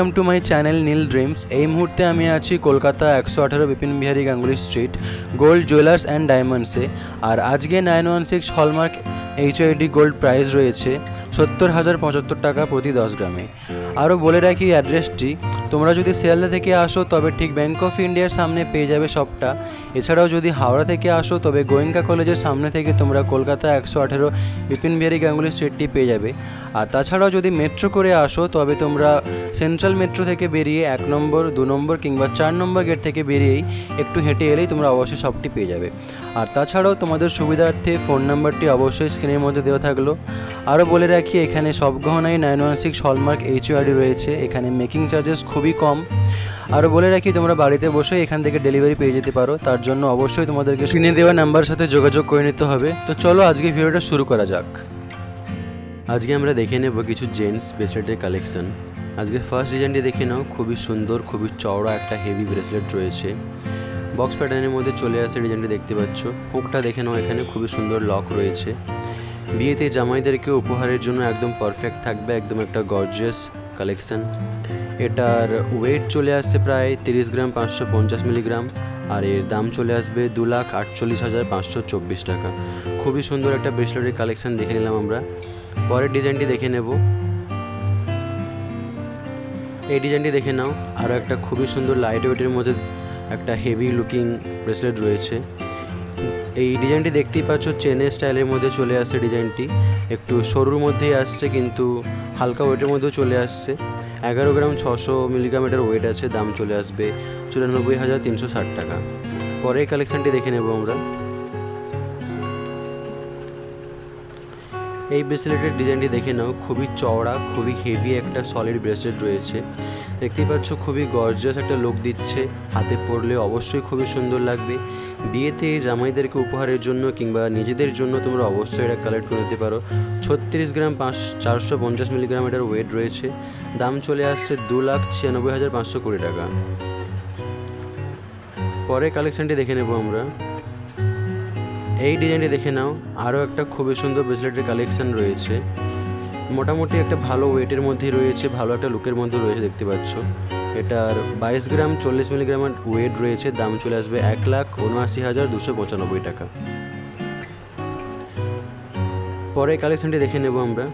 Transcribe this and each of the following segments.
Welcome to my channel Neel dreams. এই মুহূর্তে আমি আছি Kolkata 118 Bipin Bihari Ganguly street gold jewellers and ডায়মন্ডসে। আর আজকে 916 হলমার্ক HID গোল্ড প্রাইস রয়েছে 70,075 টাকা প্রতি 10 গ্রামে। আরও বলে রাখি অ্যাড্রেসটি, তোমরা যদি শিয়ালদা থেকে আসো তবে ঠিক ব্যাঙ্ক অফ ইন্ডিয়ার সামনে পেয়ে যাবে শপটা। এছাড়াও যদি হাওড়া থেকে আসো তবে গোয়েঙ্কা কলেজের সামনে থেকে তোমরা কলকাতা 118 বিপিন বিহারী গাঙ্গুলি স্ট্রিটটি পেয়ে যাবে। আর তাছাড়াও যদি মেট্রো করে আসো তবে তোমরা সেন্ট্রাল মেট্রো থেকে বেরিয়ে 1 নম্বর 2 নম্বর কিংবা 4 নম্বর গেট থেকে বেরিয়েই একটু হেঁটে এলেই তোমরা অবশ্যই শপটি পেয়ে যাবে। আর তাছাড়াও তোমাদের সুবিধার্থে ফোন নাম্বারটি অবশ্যই স্ক্রিনের মধ্যে দেওয়া থাকলো। আরও বলে রাখি, এখানে সব গহনাই 916 হলমার্ক HID রয়েছে। এখানে মেকিং চার্জেস খুবই কম। আরও বলে রাখি, তোমরা বাড়িতে বসে এখান থেকে ডেলিভারি পেয়ে যেতে পারো। তার জন্য অবশ্যই তোমাদেরকে স্ক্রিনে দেওয়া নাম্বার সাথে যোগাযোগ করে নিতে হবে। তো চলো আজকে ভিডিওটা শুরু করা যাক। আজকে আমরা দেখে নেব কিছু জেন্টস ব্রেসলেটের কালেকশন। আজকে ফার্স্ট ডিজাইনটি দেখে নাও, খুবই সুন্দর, খুবই চওড়া একটা হেভি ব্রেসলেট রয়েছে। বক্স প্যাটার্নের মধ্যে চলে আসে ডিজাইনটি দেখতে পাচ্ছ। হুকটা দেখে নাও, এখানে খুবই সুন্দর লক রয়েছে। বিয়েতে জামাইদেরকে উপহারের জন্য একদম পারফেক্ট থাকবে, একদম একটা গর্জিয়াস কালেকশন। এটার ওয়েট চলে আসছে প্রায় 30 গ্রাম 550 মিলিগ্রাম। আর এর দাম চলে আসবে 2,48,524 টাকা। খুবই সুন্দর একটা ব্রেসলেটের কালেকশন দেখে নিলাম আমরা। পরের ডিজাইনটি দেখে নেব। এই ডিজাইনটি দেখে নাও, আরও একটা খুবই সুন্দর লাইট ওয়েটের মধ্যে একটা হেভি লুকিং ব্রেসলেট রয়েছে। এই ডিজাইনটি দেখতেই পাচ্ছ, চেনের স্টাইলের মধ্যে চলে আসছে ডিজাইনটি। একটু সরুর মধ্যেই আসছে কিন্তু হালকা ওয়েটের মধ্যেও চলে আসছে। 11 গ্রাম 600 মিলিগ্রাম এটার ওয়েট আছে। দাম চলে আসবে 94,360 টাকা। পরে এই কালেকশানটি দেখে নেব আমরা। এই ব্রেসলেটের ডিজাইনটি দেখে নাও, খুবই চওড়া, খুবই হেভি একটা সলিড ব্রেসলেট রয়েছে। দেখতেই পাচ্ছ, খুবই গর্জিয়াস একটা লুক দিচ্ছে। হাতে পরলে অবশ্যই খুবই সুন্দর লাগবে। বিয়েতে জামাইদেরকে উপহারের জন্য কিংবা নিজেদের জন্য তোমরা অবশ্যই এটা কালেক্ট করে নিতে পারো। 36 গ্রাম 450 মিলিগ্রাম এটার ওয়েট রয়েছে। দাম চলে আসছে 2,96,520 টাকা। পরে কালেকশানটি দেখে নেব আমরা। এই ডিজাইনটি দেখে নাও, আরও একটা খুবই সুন্দর ব্রেসলেটের কালেকশান রয়েছে। মোটামুটি একটা ভালো ওয়েটের মধ্যে রয়েছে, ভালো একটা লুকের মধ্যে রয়েছে দেখতে পাচ্ছ। এটার 22 গ্রাম 40 মিলিগ্রামের ওয়েট রয়েছে। দাম চলে আসবে 1,79,295 টাকা। পরে কালেকশানটি দেখে নেব আমরা।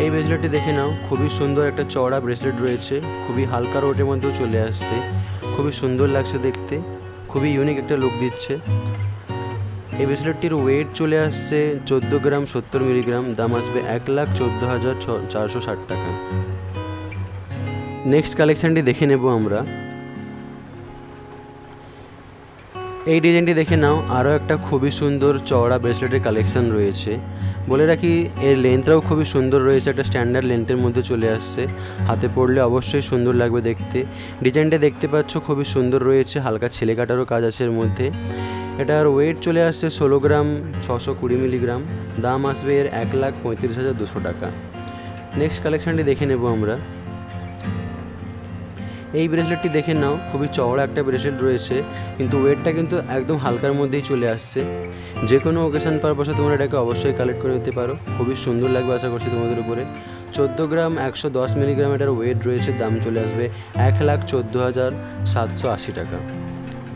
এই ব্রেসলেটটি দেখে নাও, খুবই সুন্দর একটা চওড়া ব্রেসলেট রয়েছে। খুবই হালকা ওয়েটের মধ্যেও চলে আসছে। খুবই সুন্দর লাগছে দেখতে, খুবই ইউনিক একটা লুক দিচ্ছে। এই ব্রেসলেটটির ওয়েট চলে আসছে 14 গ্রাম 70 মিলিগ্রাম। দাম আসবে 1,14,460 টাকা। নেক্সট কালেকশানটি দেখে নেব আমরা। এই ডিজাইনটি দেখে নাও, আরও একটা খুবই সুন্দর চওড়া ব্রেসলেটের কালেকশান রয়েছে। বলে রাখি, এর লেন্থটাও খুবই সুন্দর রয়েছে, একটা স্ট্যান্ডার্ড লেন্থের মধ্যে চলে আসছে। হাতে পরলে অবশ্যই সুন্দর লাগবে দেখতে। ডিজাইনটা দেখতে পাচ্ছ, খুবই সুন্দর রয়েছে, হালকা ছেলে কাটারও কাজ আছে এর মধ্যে। এটার ওয়েট চলে আসছে 16 গ্রাম 620 মিলিগ্রাম। দাম আসবে এর 1,35,200 টাকা। নেক্সট কালেকশানটি দেখে নেব আমরা। এই ব্রেসলেটটি দেখে নাও, খুবই চওড়া একটা ব্রেসলেট রয়েছে কিন্তু ওয়েটটা কিন্তু একদম হালকার মধ্যেই চলে আসছে। যে কোনো ওকেশন পারপাসে তোমরা এটাকে অবশ্যই কালেক্ট করে নিতে পারো। খুবই সুন্দর লাগবে আশা করছি তোমাদের উপরে। 14 গ্রাম 110 মিলিগ্রাম এটার ওয়েট রয়েছে। দাম চলে আসবে 1,14,780 টাকা।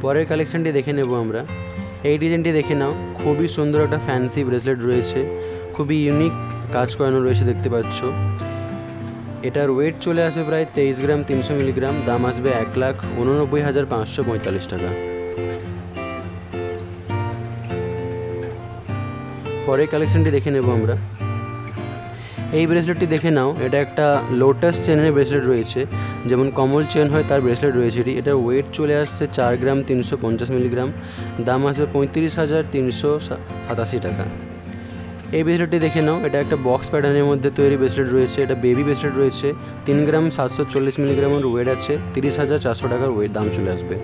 পরের কালেকশানটি দেখে নেব আমরা। এই ডিজাইনটি দেখে নাও, খুবই সুন্দর একটা ফ্যান্সি ব্রেসলেট রয়েছে। খুবই ইউনিক কাজ করানো রয়েছে দেখতে পাচ্ছ। এটার ওয়েট চলে আসবে প্রায় 23 গ্রাম 300 মিলিগ্রাম। দাম আসবে 1,89,545 টাকা। পরের কালেকশানটি দেখে নেব আমরা। এই ব্রেসলেটটি দেখে নাও, এটা একটা লোটাস চেনের ব্রেসলেট রয়েছে। যেমন কমল চেন হয় তার ব্রেসলেট রয়েছে এটি। এটার ওয়েট চলে আসছে 4 গ্রাম 350 মিলিগ্রাম। দাম আসবে 35,387 টাকা। এই ব্রেসলেটটি দেখে নাও, এটা একটা বক্স প্যাটার্নের মধ্যে তৈরি ব্রেসলেট রয়েছে। এটা বেবি ব্রেসলেট রয়েছে। 3 গ্রাম 740 মিলিগ্রামের ওয়েট আছে। 30,400 টাকার ওয়েট দাম চলে আসবে।